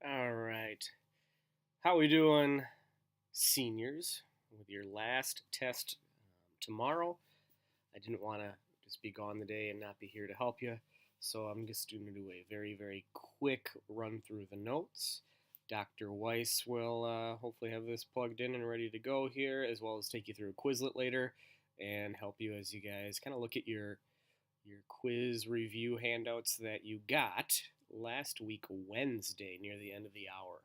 All right. How we doing, seniors, with your last test tomorrow? I didn't want to just be gone the day and not be here to help you, so I'm just going to do a very, very quick run through the notes. Dr. Weiss will hopefully have this plugged in and ready to go here, as well as take you through a Quizlet later and help you as you guys kind of look at your quiz review handouts that you got last week Wednesday near the end of the hour.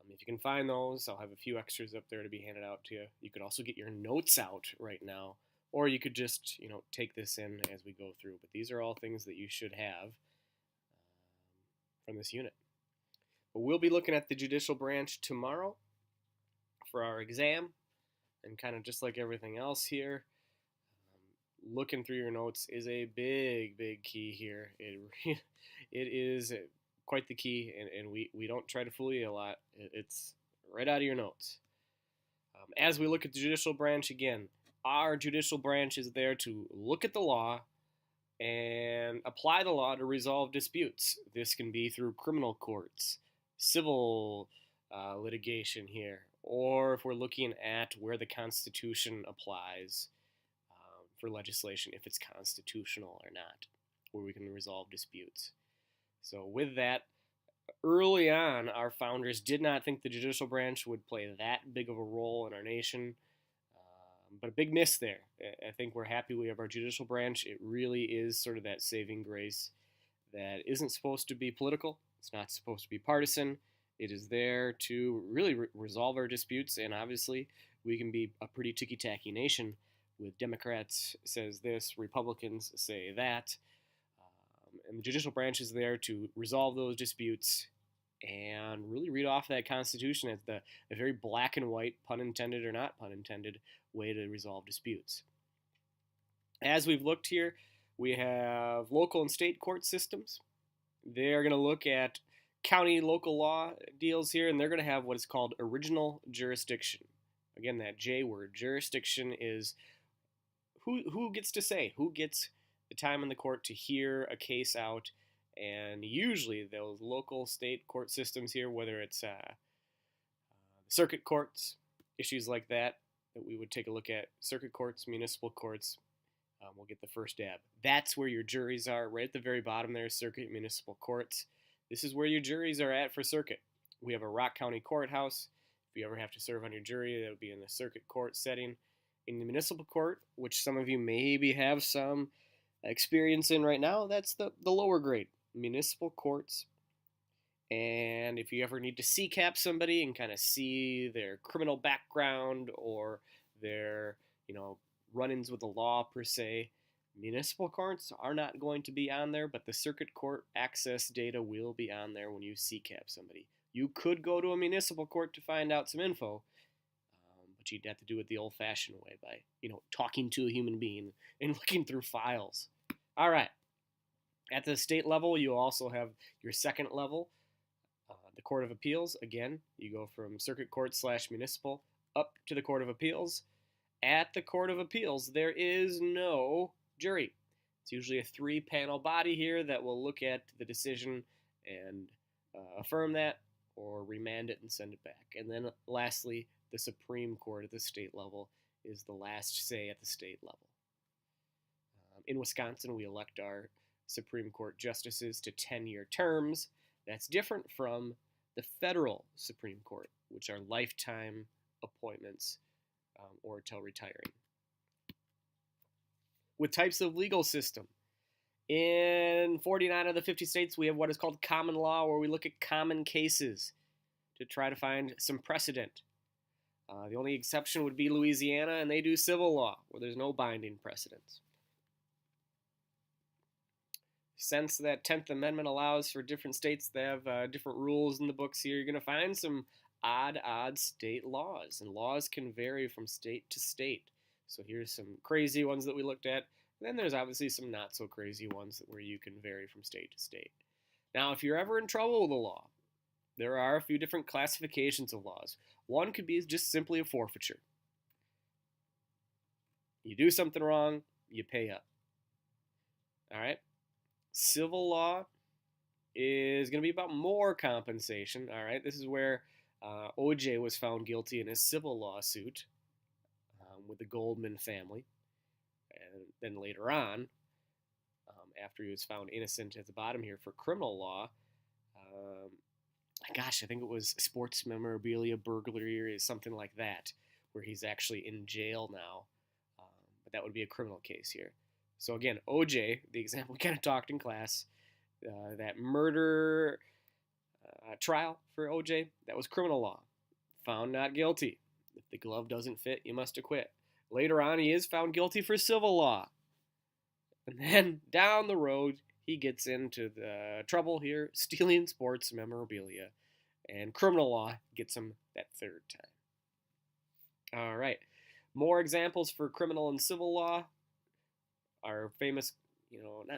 If you can find those, I'll have a few extras up there to be handed out to you. You could also get your notes out right now, or you could just take this in as we go through. But these are all things that you should have from this unit. But we'll be looking at the judicial branch tomorrow for our exam, and kind of just like everything else here, looking through your notes is a big, big key here. It is quite the key, and we don't try to fool you a lot. It's right out of your notes. As we look at the judicial branch again, our judicial branch is there to look at the law and apply the law to resolve disputes. This can be through criminal courts, civil litigation here, or if we're looking at where the Constitution applies for legislation, if it's constitutional or not, where we can resolve disputes. So with that, early on, our founders did not think the judicial branch would play that big of a role in our nation, but a big miss there. I think we're happy we have our judicial branch. It really is sort of that saving grace that isn't supposed to be political. It's not supposed to be partisan. It is there to really resolve our disputes, and obviously we can be a pretty ticky-tacky nation with Democrats says this, Republicans say that. And the judicial branch is there to resolve those disputes and really read off that Constitution as a very black and white, pun intended or not pun intended, way to resolve disputes. As we've looked here, we have local and state court systems. They're going to look at county local law deals here, and they're going to have what is called original jurisdiction. Again, that J word, jurisdiction, is who gets to say, who gets the time in the court to hear a case out. And usually those local state court systems here, whether it's circuit courts, issues like that we would take a look at, circuit courts, municipal courts, we'll get the first dab. That's where your juries are, right at the very bottom there, circuit, municipal courts. This is where your juries are at for circuit. We have a Rock County courthouse. If you ever have to serve on your jury, that would be in the circuit court setting. In the municipal court, which some of you maybe have some experience in right now, that's the lower grade, municipal courts. And if you ever need to CCAP somebody and kind of see their criminal background or their, run-ins with the law per se, municipal courts are not going to be on there, but the circuit court access data will be on there when you CCAP somebody. You could go to a municipal court to find out some info, but you'd have to do it the old-fashioned way by, talking to a human being and looking through files. All right. At the state level, you also have your second level, the Court of Appeals. Again, you go from circuit court / municipal up to the Court of Appeals. At the Court of Appeals, there is no jury. It's usually a 3-panel body here that will look at the decision and affirm that or remand it and send it back. And then lastly, the Supreme Court at the state level is the last say at the state level. In Wisconsin, we elect our Supreme Court justices to 10-year terms. That's different from the federal Supreme Court, which are lifetime appointments or till retiring. With types of legal system, in 49 of the 50 states, we have what is called common law, where we look at common cases to try to find some precedent. The only exception would be Louisiana, and they do civil law, where there's no binding precedents. Since that 10th Amendment allows for different states to have different rules in the books here, you're going to find some odd state laws, and laws can vary from state to state. So here's some crazy ones that we looked at. And then there's obviously some not so crazy ones where you can vary from state to state. Now, if you're ever in trouble with a law, there are a few different classifications of laws. One could be just simply a forfeiture. You do something wrong, you pay up. All right? Civil law is going to be about more compensation. All right, this is where OJ was found guilty in a civil lawsuit with the Goldman family. And then later on, after he was found innocent at the bottom here for criminal law, gosh, I think it was sports memorabilia burglary or something like that, where he's actually in jail now. But that would be a criminal case here. So again, OJ, the example we kind of talked in class, that murder trial for OJ, that was criminal law. Found not guilty. If the glove doesn't fit, you must acquit. Later on, he is found guilty for civil law. And then down the road, he gets into the trouble here, stealing sports memorabilia. And criminal law gets him that third time. All right. More examples for criminal and civil law are famous,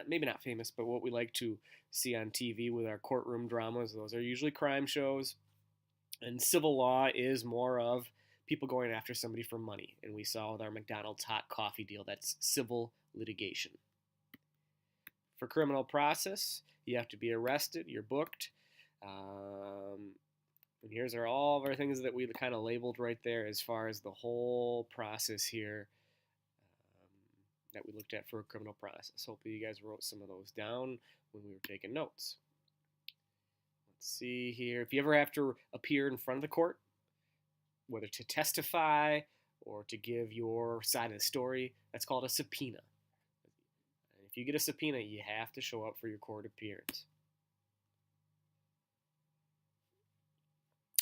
maybe not famous, but what we like to see on TV with our courtroom dramas. Those are usually crime shows. And civil law is more of people going after somebody for money. And we saw with our McDonald's hot coffee deal, that's civil litigation. For criminal process, you have to be arrested, you're booked. And here's all of our things that we kind of labeled right there as far as the whole process here that we looked at for a criminal process. Hopefully you guys wrote some of those down when we were taking notes. Let's see here. If you ever have to appear in front of the court, whether to testify or to give your side of the story, that's called a subpoena. And if you get a subpoena, you have to show up for your court appearance.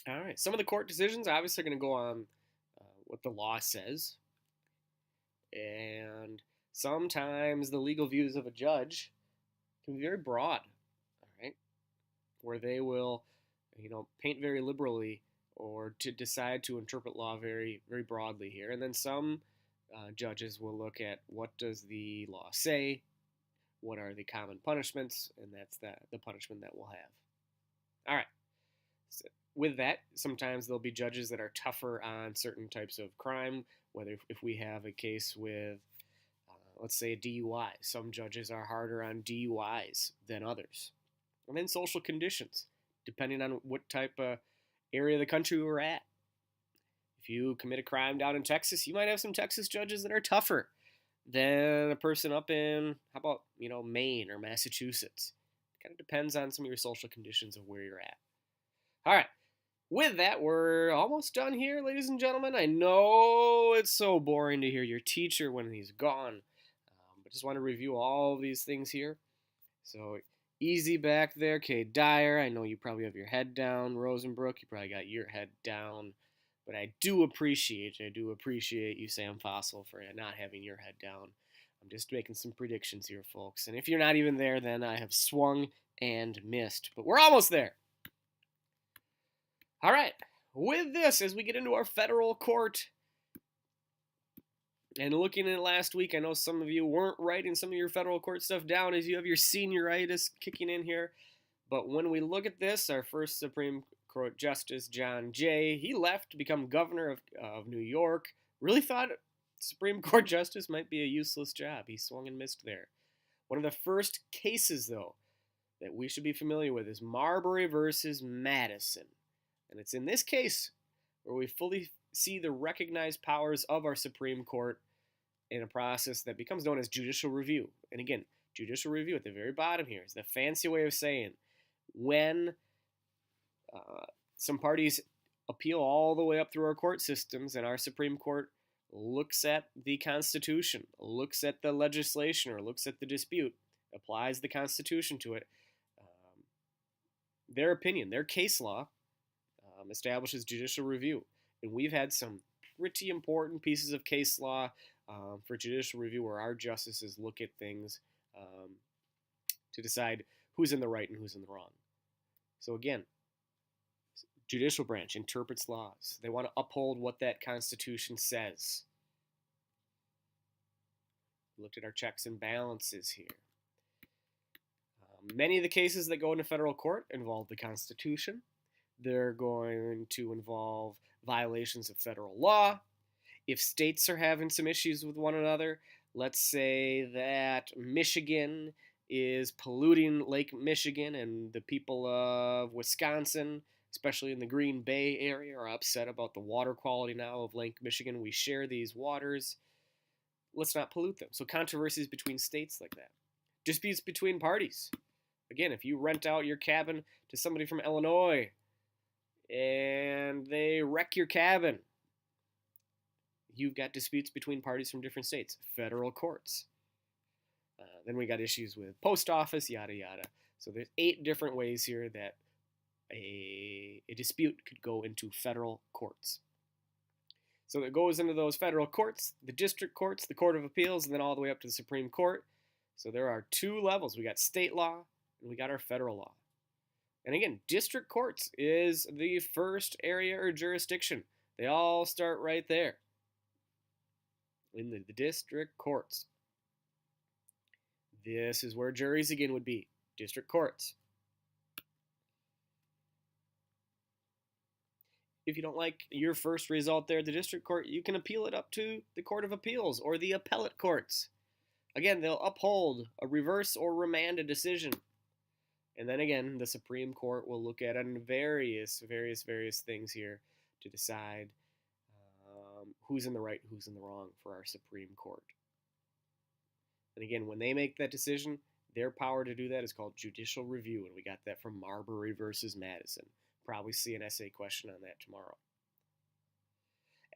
All right, some of the court decisions obviously are going to go on what the law says. And sometimes the legal views of a judge can be very broad, all right, where they will, paint very liberally or to decide to interpret law very, very broadly here. And then some judges will look at what does the law say, what are the common punishments, and that's the punishment that we'll have. All right. So with that, sometimes there'll be judges that are tougher on certain types of crime, whether if we have a case with, let's say, a DUI. Some judges are harder on DUIs than others. And then social conditions, depending on what type of area of the country we're at. If you commit a crime down in Texas, you might have some Texas judges that are tougher than a person up in, how about, Maine or Massachusetts. It kind of depends on some of your social conditions of where you're at. All right. With that, we're almost done here, ladies and gentlemen. I know it's so boring to hear your teacher when he's gone, but just want to review all these things here. So, easy back there, Kay Dyer. I know you probably have your head down. Rosenbrook, you probably got your head down. But I do appreciate you, Sam Fossil, for not having your head down. I'm just making some predictions here, folks. And if you're not even there, then I have swung and missed. But we're almost there. All right, with this, as we get into our federal court, and looking at last week, I know some of you weren't writing some of your federal court stuff down as you have your senioritis kicking in here. But when we look at this, our first Supreme Court Justice, John Jay, he left to become governor of New York. Really thought Supreme Court Justice might be a useless job. He swung and missed there. One of the first cases, though, that we should be familiar with is Marbury versus Madison. And it's in this case where we fully see the recognized powers of our Supreme Court in a process that becomes known as judicial review. And again, judicial review at the very bottom here is the fancy way of saying when some parties appeal all the way up through our court systems and our Supreme Court looks at the Constitution, looks at the legislation, or looks at the dispute, applies the Constitution to it, their opinion, their case law, establishes judicial review. And we've had some pretty important pieces of case law for judicial review where our justices look at things to decide who's in the right and who's in the wrong. So again, judicial branch interprets laws. They want to uphold what that Constitution says. We looked at our checks and balances here. Many of the cases that go into federal court involve the Constitution. They're going to involve violations of federal law. If states are having some issues with one another, let's say that Michigan is polluting Lake Michigan, and the people of Wisconsin, especially in the Green Bay area, are upset about the water quality now of Lake Michigan. We share these waters. Let's not pollute them. So controversies between states like that. Disputes between parties. Again, if you rent out your cabin to somebody from Illinois and they wreck your cabin, you've got disputes between parties from different states. Federal courts. Then we got issues with post office, yada yada. So there's 8 different ways here that a dispute could go into federal courts. So it goes into those federal courts, the district courts, the Court of Appeals, and then all the way up to the Supreme Court. So there are 2 levels. We got state law and we got our federal law. And again, district courts is the first area or jurisdiction. They all start right there in the district courts. This is where juries again would be, district courts. If you don't like your first result there at the district court, you can appeal it up to the Court of Appeals or the appellate courts. Again, they'll uphold, a reverse or remand a decision. And then again, the Supreme Court will look at various things here to decide who's in the right, who's in the wrong for our Supreme Court. And again, when they make that decision, their power to do that is called judicial review, and we got that from Marbury versus Madison. Probably see an essay question on that tomorrow.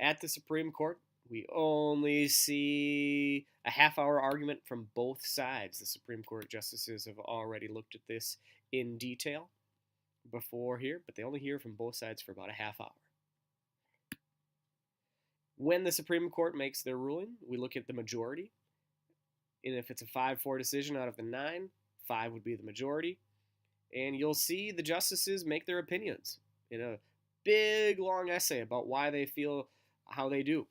At the Supreme Court, we only see a half-hour argument from both sides. The Supreme Court justices have already looked at this in detail before here, but they only hear from both sides for about a half hour. When the Supreme Court makes their ruling, we look at the majority. And if it's a 5-4 decision out of the 9, 5 would be the majority. And you'll see the justices make their opinions in a big, long essay about why they feel how they do.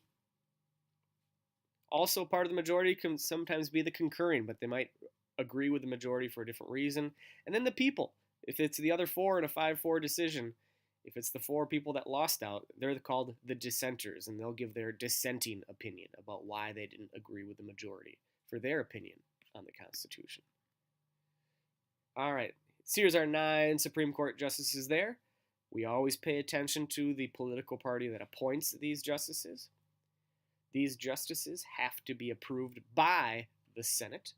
Also, part of the majority can sometimes be the concurring, but they might agree with the majority for a different reason. And then the people. If it's the other 4 in a 5-4 decision, if it's the 4 people that lost out, they're called the dissenters, and they'll give their dissenting opinion about why they didn't agree with the majority for their opinion on the Constitution. All right, so here's our 9 Supreme Court justices there. We always pay attention to the political party that appoints these justices. These justices have to be approved by the Senate.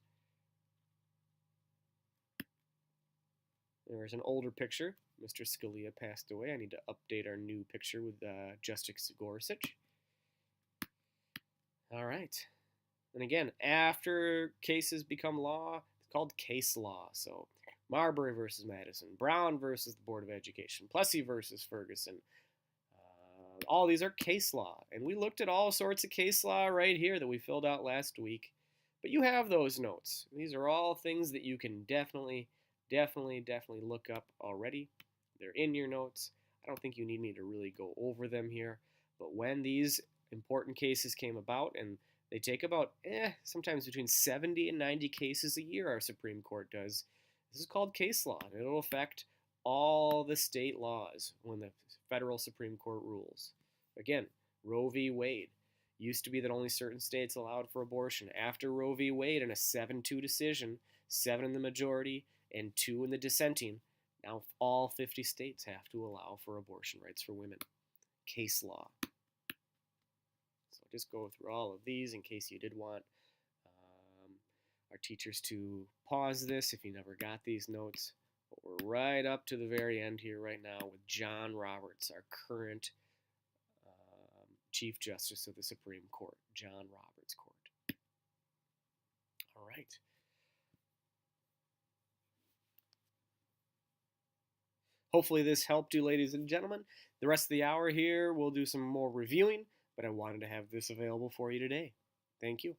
There's an older picture. Mr. Scalia passed away. I need to update our new picture with Justice Gorsuch. All right. And again, after cases become law, it's called case law. So Marbury versus Madison, Brown versus the Board of Education, Plessy versus Ferguson. All these are case law. And we looked at all sorts of case law right here that we filled out last week. But you have those notes. These are all things that you can definitely look up already. They're in your notes. I don't think you need me to really go over them here. But when these important cases came about, and they take about, sometimes between 70 and 90 cases a year, our Supreme Court does. This is called case law, and it'll affect all the state laws when the federal Supreme Court rules. Again, Roe v. Wade. Used to be that only certain states allowed for abortion. After Roe v. Wade, in a 7-2 decision, 7 in the majority and 2 in the dissenting, now all 50 states have to allow for abortion rights for women. Case law. So just go through all of these in case you did want our teachers to pause this if you never got these notes. But we're right up to the very end here right now with John Roberts, our current Chief Justice of the Supreme Court, John Roberts Court. All right. Hopefully this helped you, ladies and gentlemen. The rest of the hour here, we'll do some more reviewing, but I wanted to have this available for you today. Thank you.